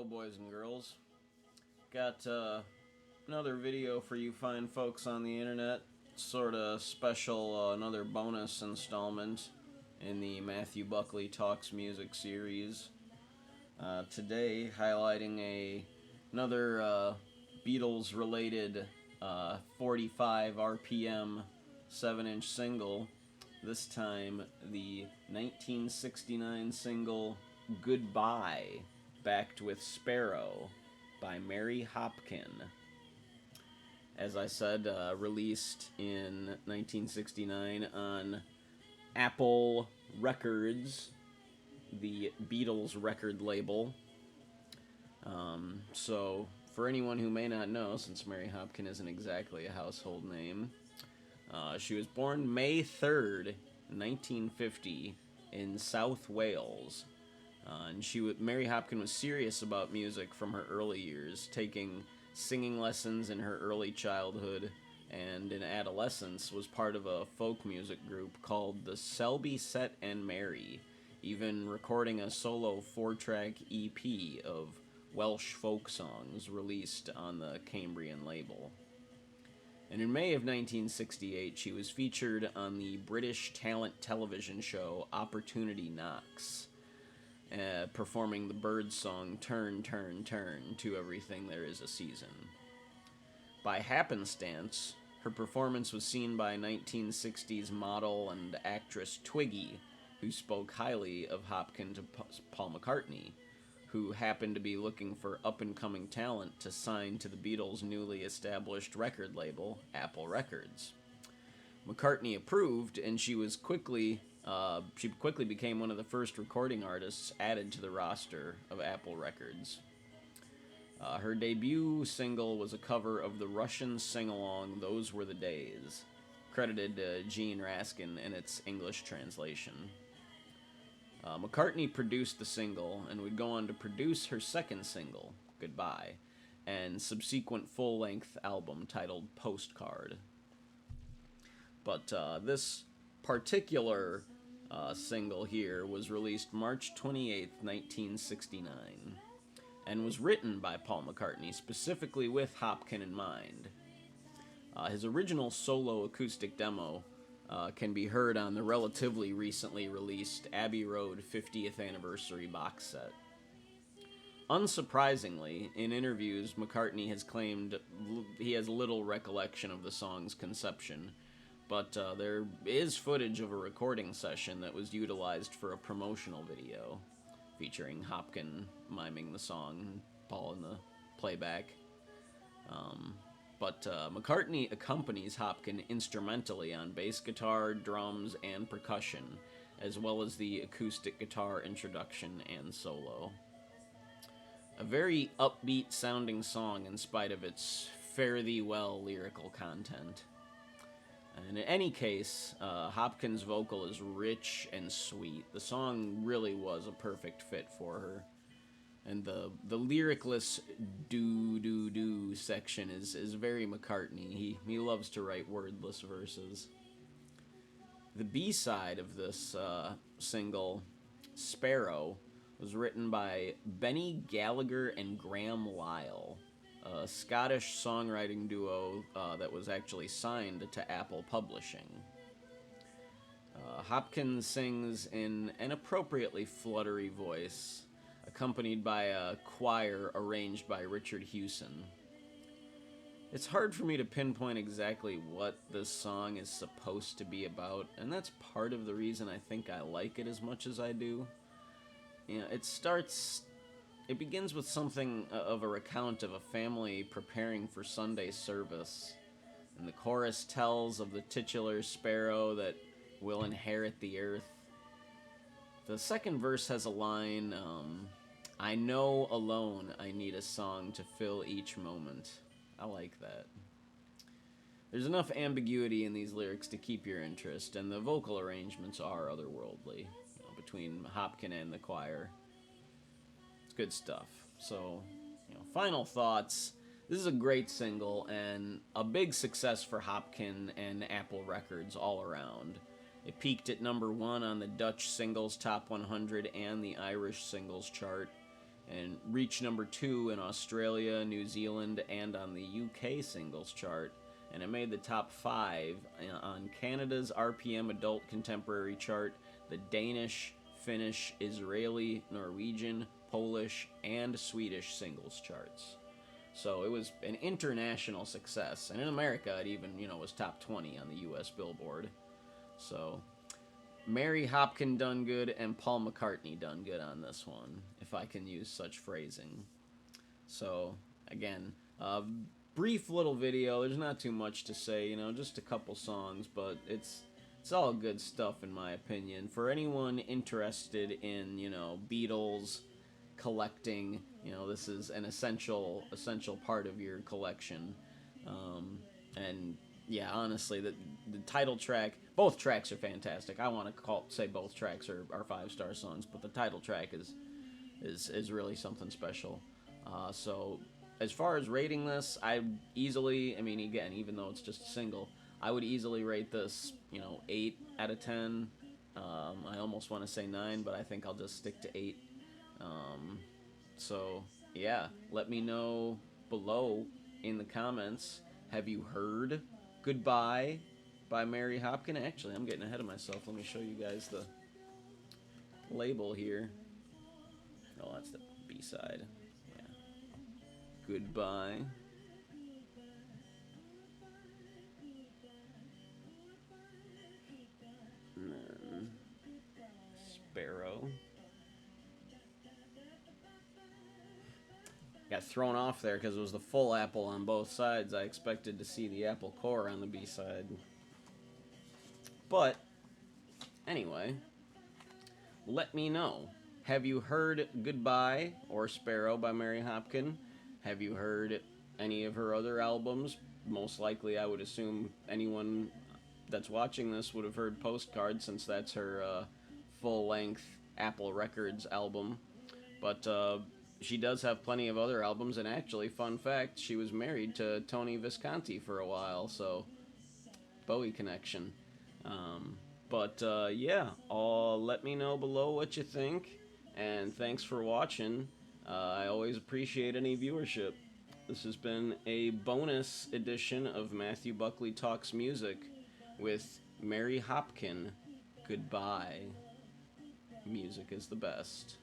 Hello, boys and girls. Got another video for you fine folks on the internet. Sort of special, another bonus installment in the Matthew Buckley Talks music series. Today, highlighting another Beatles-related 45 RPM 7-inch single. This time, the 1969 single Goodbye, backed with Sparrow by Mary Hopkin. As I said, released in 1969 on Apple Records, the Beatles record label. So, for anyone who may not know, since Mary Hopkin isn't exactly a household name, she was born May 3rd, 1950, in South Wales. And Mary Hopkin was serious about music from her early years, taking singing lessons in her early childhood, and in adolescence was part of a folk music group called the Selby Set and Mary, even recording a solo 4-track EP of Welsh folk songs released on the Cambrian label. And in May of 1968, she was featured on the British talent television show Opportunity Knocks, performing the Byrds song Turn, Turn, Turn to Everything There Is a Season. By happenstance, her performance was seen by 1960s model and actress Twiggy, who spoke highly of Hopkin to Paul McCartney, who happened to be looking for up-and-coming talent to sign to the Beatles' newly established record label, Apple Records. McCartney approved, and she quickly became one of the first recording artists added to the roster of Apple Records. Her debut single was a cover of the Russian sing-along Those Were the Days, credited to Gene Raskin in its English translation. McCartney produced the single and would go on to produce her second single, Goodbye, and subsequent full-length album titled Postcard. But this particular single here was released March 28, 1969, and was written by Paul McCartney specifically with Hopkin in mind. His original solo acoustic demo can be heard on the relatively recently released Abbey Road 50th Anniversary box set. Unsurprisingly, in interviews, McCartney has claimed he has little recollection of the song's conception, but there is footage of a recording session that was utilized for a promotional video, featuring Hopkin miming the song, Paul in the playback. But McCartney accompanies Hopkin instrumentally on bass guitar, drums, and percussion, as well as the acoustic guitar introduction and solo. A very upbeat-sounding song in spite of its fare-thee-well lyrical content. And in any case, Hopkin's vocal is rich and sweet. The song really was a perfect fit for her. And the lyricless do-do-do section is very McCartney. He loves to write wordless verses. The B-side of this single, Sparrow, was written by Benny Gallagher and Graham Lyle, a Scottish songwriting duo that was actually signed to Apple Publishing. Hopkins sings in an appropriately fluttery voice, accompanied by a choir arranged by Richard Hewson. It's hard for me to pinpoint exactly what this song is supposed to be about, and that's part of the reason I think I like it as much as I do. You know, it begins with something of a recount of a family preparing for Sunday service, and the chorus tells of the titular sparrow that will inherit the earth. The second verse has a line, I know alone I need a song to fill each moment. I like that. There's enough ambiguity in these lyrics to keep your interest, and the vocal arrangements are otherworldly, between Hopkin and the choir. It's good stuff. So, final thoughts. This is a great single, and a big success for Hopkin and Apple Records all around. It peaked at number 1 on the Dutch Singles Top 100 and the Irish Singles Chart. and reached number 2 in Australia, New Zealand, and on the UK singles chart. And it made the top 5 on Canada's RPM Adult Contemporary chart, the Danish, Finnish, Israeli, Norwegian, Polish, and Swedish singles charts. So it was an international success. And in America, it even, was top 20 on the US Billboard. So Mary Hopkin done good, and Paul McCartney done good on this one, if I can use such phrasing. So, again, brief little video. There's not too much to say, just a couple songs, but it's all good stuff in my opinion. For anyone interested in, Beatles collecting, this is an essential part of your collection. And yeah, honestly, the title track, both tracks are fantastic. I want to say both tracks are 5-star songs, but the title track is really something special. So as far as rating this, I easily, again, even though it's just a single, I would easily rate this, 8 out of 10. I almost want to say 9, but I think I'll just stick to 8. So yeah, let me know below in the comments, have you heard Goodbye by Mary Hopkin? Actually, I'm getting ahead of myself. Let me show you guys the label here. Oh, that's the B-side. Yeah. Goodbye. And then Sparrow. Got thrown off there because it was the full apple on both sides. I expected to see the apple core on the B-side. But, anyway, let me know. Have you heard Goodbye or Sparrow by Mary Hopkin? Have you heard any of her other albums? Most likely, I would assume anyone that's watching this would have heard Postcard, since that's her full-length Apple Records album. But, she does have plenty of other albums, and actually, fun fact, she was married to Tony Visconti for a while, so Bowie connection. Yeah, let me know below what you think, and thanks for watching. I always appreciate any viewership. This has been a bonus edition of Matthew Buckley Talks Music with Mary Hopkin. Goodbye. Music is the best.